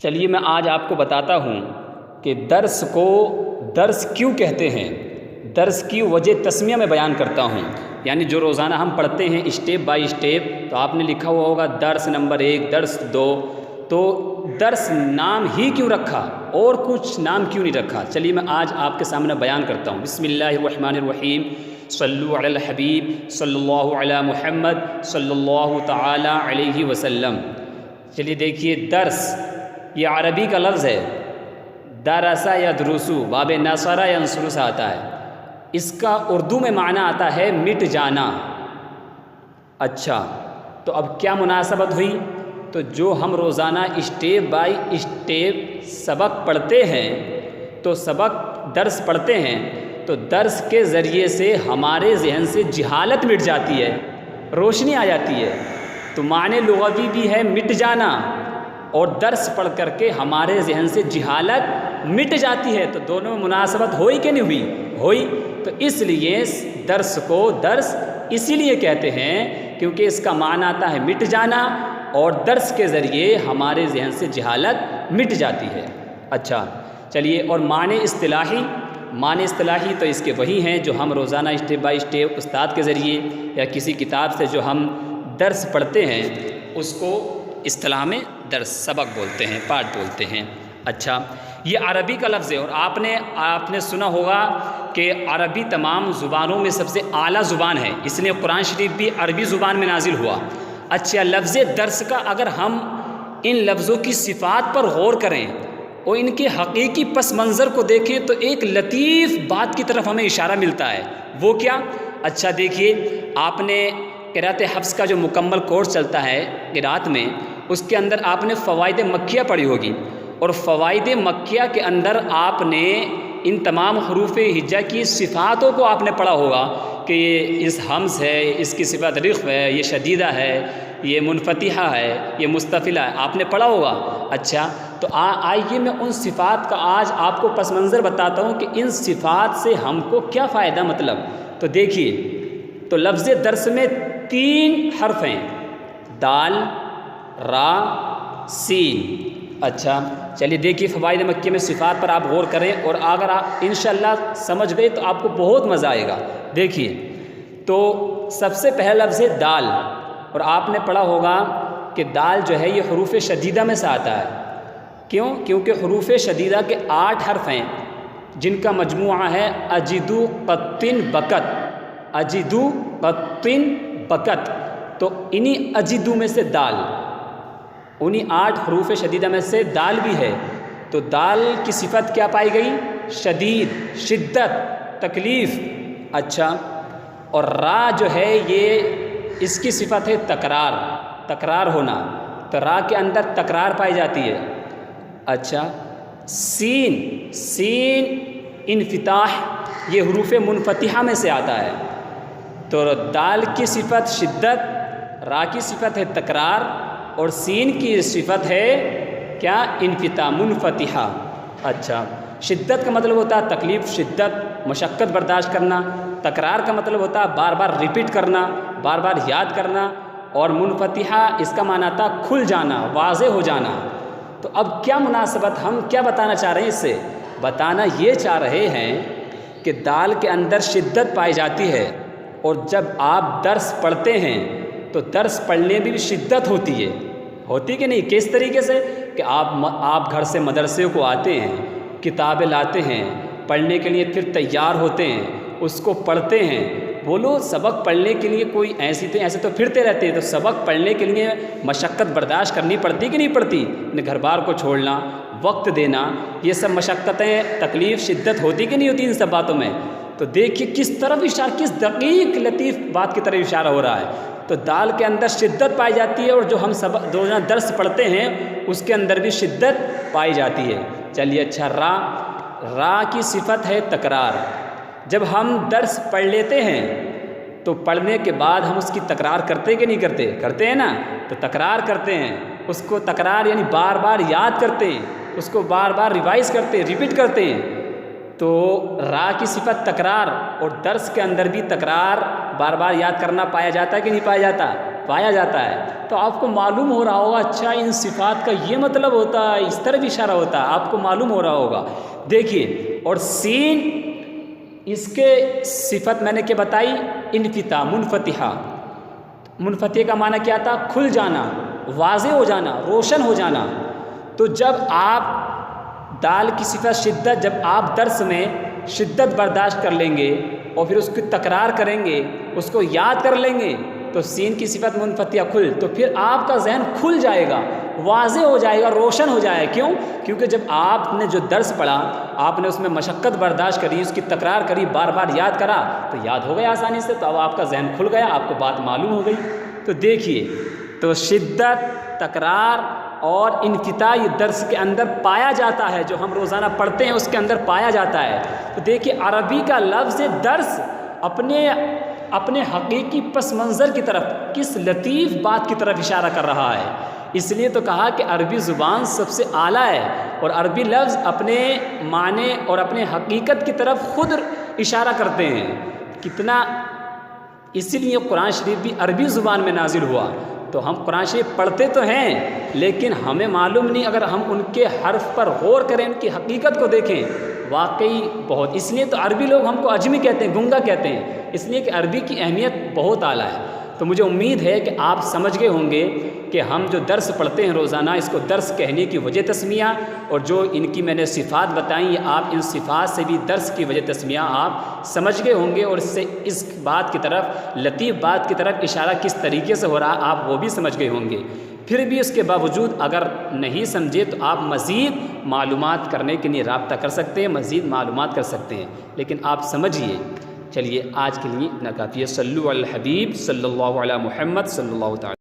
چلیے میں آج آپ کو بتاتا ہوں کہ درس کو درس کیوں کہتے ہیں، درس کی وجہ تسمیہ میں بیان کرتا ہوں، یعنی جو روزانہ ہم پڑھتے ہیں اسٹیپ بائی اسٹیپ، تو آپ نے لکھا ہوا ہوگا درس نمبر 1، درس 2، تو درس نام ہی کیوں رکھا اور کچھ نام کیوں نہیں رکھا؟ چلیے میں آج آپ کے سامنے بیان کرتا ہوں۔ بسم اللہ الرحمن الرحیم، صلو علی الحبیب صلی اللہ علی محمد صلی اللہ تعالی علیہ وسلم۔ چلیے دیکھیے، درس یہ عربی کا لفظ ہے، درسا یا درسو، باب نصرہ یا انصر سے آتا ہے۔ اس کا اردو میں معنی آتا ہے مٹ جانا۔ اچھا، تو اب کیا مناسبت ہوئی؟ تو جو ہم روزانہ اسٹیپ بائی اسٹیپ سبق پڑھتے ہیں، تو سبق درس پڑھتے ہیں، تو درس کے ذریعے سے ہمارے ذہن سے جہالت مٹ جاتی ہے، روشنی آ جاتی ہے۔ تو معنی لغوی بھی ہے مٹ جانا، اور درس پڑھ کر کے ہمارے ذہن سے جہالت مٹ جاتی ہے، تو دونوں میں مناسبت ہوئی کہ نہیں ہوئی؟ ہوئی۔ تو اس لیے درس کو درس اسی لیے کہتے ہیں کیونکہ اس کا معنی آتا ہے مٹ جانا، اور درس کے ذریعے ہمارے ذہن سے جہالت مٹ جاتی ہے۔ اچھا چلیے، اور معنی اصطلاحی تو اس کے وہی ہیں جو ہم روزانہ اسٹیپ بائی اسٹیپ استاد کے ذریعے یا کسی کتاب سے جو ہم درس پڑھتے ہیں، اس کو اصطلاح میں درس سبق بولتے ہیں، پاٹ بولتے ہیں۔ اچھا، یہ عربی کا لفظ ہے، اور آپ نے سنا ہوگا کہ عربی تمام زبانوں میں سب سے اعلیٰ زبان ہے، اس لیے قرآن شریف بھی عربی زبان میں نازل ہوا۔ اچھا، لفظ درس کا اگر ہم ان لفظوں کی صفات پر غور کریں اور ان کے حقیقی پس منظر کو دیکھیں تو ایک لطیف بات کی طرف ہمیں اشارہ ملتا ہے۔ وہ کیا؟ اچھا دیکھیے، آپ نے قرأت حفظ کا جو مکمل کورس چلتا ہے قرأت میں، اس کے اندر آپ نے فوائد مکیہ پڑھی ہوگی، اور فوائد مکیہ کے اندر آپ نے ان تمام حروف ہجا کی صفاتوں کو آپ نے پڑھا ہوگا کہ یہ اس حمز ہے، اس کی صفت رخو ہے، یہ شدیدہ ہے، یہ منفتحہ ہے، یہ مستفلہ ہے، آپ نے پڑھا ہوگا۔ اچھا، تو آئیے میں ان صفات کا آج آپ کو پس منظر بتاتا ہوں کہ ان صفات سے ہم کو کیا فائدہ مطلب۔ تو دیکھیے، تو لفظ درس میں 3 حرف ہیں، دال، را، سین۔ اچھا چلیے دیکھیے، فوائد مکیہ میں صفات پر آپ غور کریں، اور اگر آپ انشاءاللہ سمجھ گئے تو آپ کو بہت مزہ آئے گا۔ دیکھیے، تو سب سے پہلا لفظ ہے دال، اور آپ نے پڑھا ہوگا کہ دال جو ہے یہ حروف شدیدہ میں سے آتا ہے۔ کیوں؟ کیونکہ حروف شدیدہ کے 8 حرف ہیں، جن کا مجموعہ ہے اجدو قطن بکت، اجدو قطن بکت۔ تو انہی اجدو میں سے دال، انہی 8 حروف شدیدہ میں سے دال بھی ہے۔ تو دال کی صفت کیا پائی گئی؟ شدید، شدت، تکلیف۔ اچھا، اور را جو ہے یہ اس کی صفت ہے تکرار، تکرار ہونا، تو را کے اندر تکرار پائی جاتی ہے۔ اچھا، سین، سین انفتاح، یہ حروف منفتحہ میں سے آتا ہے۔ تو دال کی صفت شدت، را کی صفت ہے تکرار، اور سین کی صفت ہے کیا؟ انفتاح، منفتحہ۔ اچھا، شدت کا مطلب ہوتا ہے تکلیف، شدت، مشقت برداشت کرنا۔ تکرار کا مطلب ہوتا ہے بار بار ریپیٹ کرنا، بار بار یاد کرنا، اور منفتحہ اس کا معنی تھا کھل جانا، واضح ہو جانا۔ تو اب کیا مناسبت، ہم کیا بتانا چاہ رہے ہیں؟ اس سے بتانا یہ چاہ رہے ہیں کہ دال کے اندر شدت پائی جاتی ہے، اور جب آپ درس پڑھتے ہیں تو درس پڑھنے میں بھی شدت ہوتی ہے، ہوتی کہ نہیں؟ کس طریقے سے کہ آپ گھر سے مدرسے کو آتے ہیں، کتابیں لاتے ہیں پڑھنے کے لیے، پھر تیار ہوتے ہیں، اس کو پڑھتے ہیں۔ بولو، سبق پڑھنے کے لیے کوئی ایسے تو پھرتے رہتے ہیں، تو سبق پڑھنے کے لیے مشقت برداشت کرنی پڑتی کہ نہیں پڑتی؟ گھر بار کو چھوڑنا، وقت دینا، یہ سب مشقتیں، تکلیف، شدت ہوتی کہ نہیں ہوتی ان سب باتوں میں؟ تو دیکھیے کس طرف اشارہ، کس دقیق لطیف بات کی طرف اشارہ ہو رہا ہے۔ تو دال کے اندر شدت پائی جاتی ہے، اور جو ہم سبق روزانہ درس پڑھتے ہیں اس کے اندر بھی شدت پائی جاتی ہے۔ چلیے، اچھا، را، را کی صفت ہے تکرار۔ جب ہم درس پڑھ لیتے ہیں تو پڑھنے کے بعد ہم اس کی تکرار کرتے کہ نہیں کرتے؟ کرتے ہیں نا، تو تکرار کرتے ہیں، اس کو تکرار یعنی بار بار یاد کرتے ہیں، اس کو بار بار ریوائز کرتے ہیں، ریپیٹ کرتے ہیں۔ تو را کی صفت تکرار، اور درس کے اندر بھی تکرار، بار بار یاد کرنا پایا جاتا ہے کہ نہیں پایا جاتا؟ پایا جاتا ہے۔ تو آپ کو معلوم ہو رہا ہوگا اچھا ان صفات کا یہ مطلب ہوتا ہے، اس طرف اشارہ ہوتا ہے، آپ کو معلوم ہو رہا ہوگا۔ دیکھیے، اور سین اس کے صفت میں نے کیا بتائی؟ انفتاح، منفتحہ۔ منفتح کا معنی کیا تھا؟ کھل جانا، واضح ہو جانا، روشن ہو جانا۔ تو جب آپ دال کی صفت شدت، جب آپ درس میں شدت برداشت کر لیں گے اور پھر اس کی تکرار کریں گے، اس کو یاد کر لیں گے، تو سین کی صفت منفتحہ کھل، تو پھر آپ کا ذہن کھل جائے گا، واضح ہو جائے گا، روشن ہو جائے گا۔ کیوں؟ کیونکہ جب آپ نے جو درس پڑھا، آپ نے اس میں مشقت برداشت کری، اس کی تکرار کری، بار بار یاد کرا، تو یاد ہو گیا آسانی سے، تو اب آپ کا ذہن کھل گیا، آپ کو بات معلوم ہو گئی۔ تو دیکھیے، تو شدت، تکرار اور انفتاح یہ درس کے اندر پایا جاتا ہے، جو ہم روزانہ پڑھتے ہیں اس کے اندر پایا جاتا ہے۔ تو دیکھیے، عربی کا لفظ درس اپنے حقیقی پس منظر کی طرف، کس لطیف بات کی طرف اشارہ کر رہا ہے۔ اس لیے تو کہا کہ عربی زبان سب سے اعلیٰ ہے، اور عربی لفظ اپنے معنی اور اپنے حقیقت کی طرف خود اشارہ کرتے ہیں۔ کتنا، اسی لیے قرآن شریف بھی عربی زبان میں نازل ہوا۔ تو ہم قرآن شریف پڑھتے تو ہیں، لیکن ہمیں معلوم نہیں، اگر ہم ان کے حرف پر غور کریں، ان کی حقیقت کو دیکھیں، واقعی بہت، اس لیے تو عربی لوگ ہم کو اجمی کہتے ہیں، گنگا کہتے ہیں، اس لیے کہ عربی کی اہمیت بہت اعلیٰ ہے۔ تو مجھے امید ہے کہ آپ سمجھ گئے ہوں گے کہ ہم جو درس پڑھتے ہیں روزانہ، اس کو درس کہنے کی وجہ تسمیہ، اور جو ان کی میں نے صفات بتائیں، یہ آپ ان صفات سے بھی درس کی وجہ تسمیہ آپ سمجھ گئے ہوں گے، اور اس سے اس بات کی طرف، لطیف بات کی طرف اشارہ کس طریقے سے ہو رہا آپ وہ بھی سمجھ گئے ہوں گے۔ پھر بھی اس کے باوجود اگر نہیں سمجھے تو آپ مزید معلومات کرنے کے لیے رابطہ کر سکتے ہیں، مزید معلومات کر سکتے ہیں، لیکن آپ سمجھیے۔ چلیے، آج کے لیے اتنا کافی ہے۔ صلو علی الحبیب صلی اللہ علی محمد صلی اللہ تعالی۔